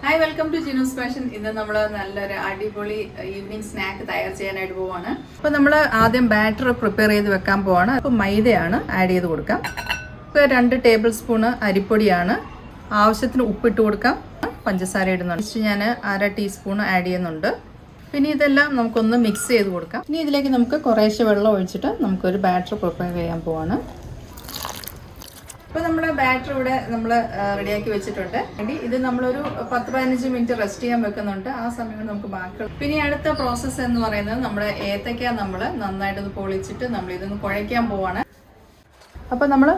Hi welcome to Jinu's fashion. ഇന്ന് നമ്മൾ നല്ലൊരു അടിപൊളി ഈവനിങ് സ്നാക്ക് തയ്യാർ ചെയ്യാനായിട്ട് പോവാണ്. അപ്പോൾ നമ്മൾ ആദ്യം ബാറ്റർ പ്രിപ്പയർ ചെയ്ത് വെക്കാൻ പോവാണ്. അപ്പോൾ മൈദയാണ് ആഡ് ചെയ്ത് കൊടുക്കാം. ഇപ്പോൾ 2 ടേബിൾ സ്പൂണ് അരിപ്പൊടിയാണ്. ആവശ്യത്തിന് ഉപ്പിട്ട് കൊടുക്കാം. പഞ്ചസാര ഇടുന്നുണ്ട്. ഞാൻ 1/2 ടീസ്പൂൺ ആഡ് ചെയ്യുന്നുണ്ട്. പിന്നെ ഇതെല്ലാം നമുക്കൊന്ന് മിക്സ് ചെയ്ത് കൊടുക്കാം. ഇനി ഇതിലേക്ക് നമുക്ക് കുറേശ്ശെ വെള്ളം ഒഴിച്ചിട്ട് നമുക്കൊരു ബാറ്റർ പ്രിപ്പയർ ചെയ്യാൻ പോവാണ്. ഇപ്പോൾ നമ്മുടെ ബാറ്റർ ഇവിടെ നമ്മൾ റെഡിയാക്കി വെച്ചിട്ടുണ്ട്. ഇത് നമ്മളൊരു 10-15 മിനിറ്റ് റെസ്റ്റ് ചെയ്യാൻ വെക്കുന്നുണ്ട്. ആ സമയം നമുക്ക് ബാക്കി. പിന്നെ അടുത്ത പ്രോസസ്സ് എന്ന് പറയുന്നത് നമ്മുടെ ഏത്തയ്ക്ക നമ്മൾ നന്നായിട്ടൊന്ന് പൊളിച്ചിട്ട് നമ്മൾ ഇതൊന്ന് കുഴയ്ക്കാൻ പോവാണ്. അപ്പോൾ നമ്മൾ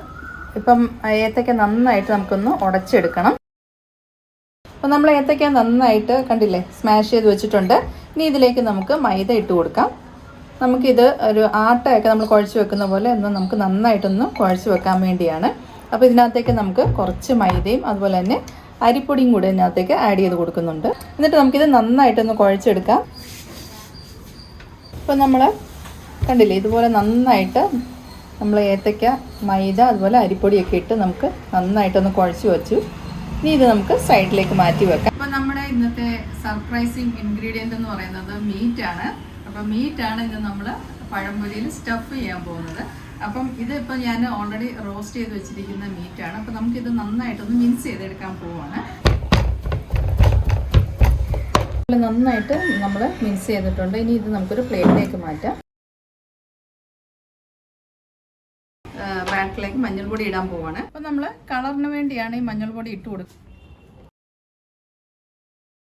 ഇപ്പം ഏത്തയ്ക്ക നന്നായിട്ട് നമുക്കൊന്ന് ഉടച്ചെടുക്കണം. അപ്പോൾ നമ്മൾ ഏത്തയ്ക്ക നന്നായിട്ട് കണ്ടില്ലേ സ്മാഷ് ചെയ്ത് വെച്ചിട്ടുണ്ട്. ഇനി ഇതിലേക്ക് നമുക്ക് മൈദ ഇട്ട് കൊടുക്കാം. നമുക്കിത് ഒരു ആട്ടയൊക്കെ നമ്മൾ കുഴച്ച് വെക്കുന്ന പോലെ ഒന്ന് നമുക്ക് നന്നായിട്ടൊന്ന് കുഴച്ച് വെക്കാൻ വേണ്ടിയാണ്. അപ്പോൾ ഇതിനകത്തേക്ക് നമുക്ക് കുറച്ച് മൈദയും അതുപോലെ തന്നെ അരിപ്പൊടിയും കൂടി ഇതിനകത്തേക്ക് ആഡ് ചെയ്ത് കൊടുക്കുന്നുണ്ട്. എന്നിട്ട് നമുക്കിത് നന്നായിട്ടൊന്ന് കുഴച്ചെടുക്കാം. ഇപ്പോൾ നമ്മൾ കണ്ടില്ലേ ഇതുപോലെ നന്നായിട്ട് നമ്മൾ ഏത്തയ്ക്ക മൈദ അതുപോലെ അരിപ്പൊടിയൊക്കെ ഇട്ട് നമുക്ക് നന്നായിട്ടൊന്ന് കുഴച്ച് വെച്ചു. ഇനി ഇത് നമുക്ക് സൈഡിലേക്ക് മാറ്റി വെക്കാം. അപ്പോൾ നമ്മുടെ ഇന്നത്തെ സർപ്രൈസിങ് ഇൻഗ്രീഡിയൻ്റ് എന്ന് പറയുന്നത് മീറ്റാണ്. അപ്പോൾ മീറ്റാണ് ഇന്ന് നമ്മൾ പഴംപൊരിയിൽ സ്റ്റഫ് ചെയ്യാൻ പോകുന്നത്. അപ്പം ഇതിപ്പോൾ ഞാൻ ഓൾറെഡി റോസ്റ്റ് ചെയ്ത് വെച്ചിരിക്കുന്ന മീറ്റാണ്. അപ്പോൾ നമുക്കിത് നന്നായിട്ടൊന്ന് മിക്സ് ചെയ്തെടുക്കാൻ പോവുകയാണ്. നന്നായിട്ട് നമ്മൾ മിക്സ് ചെയ്തിട്ടുണ്ട്. ഇനി ഇത് നമുക്കൊരു പ്ലേറ്റിലേക്ക് മാറ്റാം. ബാറ്ററിലേക്ക് മഞ്ഞൾപ്പൊടി ഇടാൻ പോവാണ്. അപ്പോൾ നമ്മൾ കളറിന് വേണ്ടിയാണ് ഈ മഞ്ഞൾപ്പൊടി ഇട്ട് കൊടുക്കുന്നത്.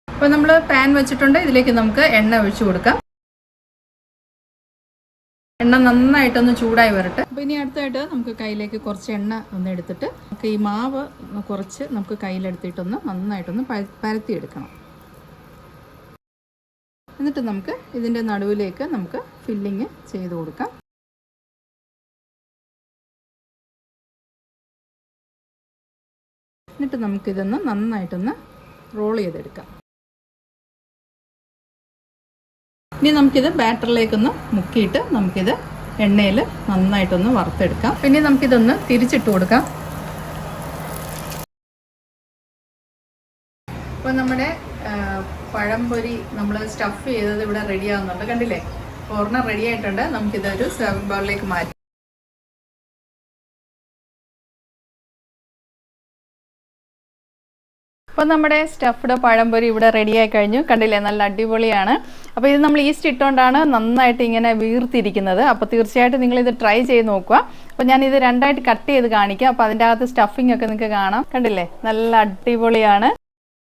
അപ്പോൾ നമ്മൾ പാൻ വെച്ചിട്ടുണ്ട്. ഇതിലേക്ക് നമുക്ക് എണ്ണ ഒഴിച്ചു കൊടുക്കാം. എണ്ണ നന്നായിട്ടൊന്ന് ചൂടായി വരട്ടെ. അപ്പോൾ ഇനി അടുത്തായിട്ട് നമുക്ക് കയ്യിലേക്ക് കുറച്ച് എണ്ണ ഒന്ന് എടുത്തിട്ട് നമുക്ക് ഈ മാവ് കുറച്ച് നമുക്ക് കയ്യിലെടുത്തിട്ടൊന്ന് നന്നായിട്ടൊന്ന് പരത്തിയെടുക്കണം. എന്നിട്ട് നമുക്ക് ഇതിൻ്റെ നടുവിലേക്ക് നമുക്ക് ഫില്ലിങ് ചെയ്ത് കൊടുക്കാം. എന്നിട്ട് നമുക്കിതൊന്ന് നന്നായിട്ടൊന്ന് റോൾ ചെയ്തെടുക്കാം. ഇനി നമുക്കിത് ബാറ്ററിലേക്കൊന്ന് മുക്കിയിട്ട് നമുക്കിത് എണ്ണയിൽ നന്നായിട്ടൊന്ന് വറുത്തെടുക്കാം. പിന്നെ നമുക്കിതൊന്ന് തിരിച്ചിട്ട് കൊടുക്കാം. അപ്പോൾ നമ്മുടെ പഴംപൊരി നമ്മൾ സ്റ്റഫ് ചെയ്തത് ഇവിടെ റെഡി ആവുന്നുണ്ട്. കണ്ടില്ലേ, കോർണർ റെഡി ആയിട്ടുണ്ട്. നമുക്കിതൊരു സെർവിംഗ് ബൗളിലേക്ക് മാറ്റാം. അപ്പോൾ നമ്മുടെ സ്റ്റഫ്ഡ് പഴംപൊരി ഇവിടെ റെഡിയായി കഴിഞ്ഞു. കണ്ടില്ലേ, നല്ല അടിപൊളിയാണ്. അപ്പോൾ ഇത് നമ്മൾ ഈസ്റ്റ് ഇട്ടുകൊണ്ടാണ് നന്നായിട്ട് ഇങ്ങനെ വീർത്തിരിക്കുന്നത്. അപ്പോൾ തീർച്ചയായിട്ടും നിങ്ങളിത് ട്രൈ ചെയ്ത് നോക്കുക. അപ്പോൾ ഞാനിത് 2ആയിട്ട് കട്ട് ചെയ്ത് കാണിക്കാം. അപ്പോൾ അതിൻ്റെ അകത്ത് സ്റ്റഫിംഗ് ഒക്കെ നിങ്ങൾക്ക് കാണാം. കണ്ടില്ലേ, നല്ല അടിപൊളിയാണ്.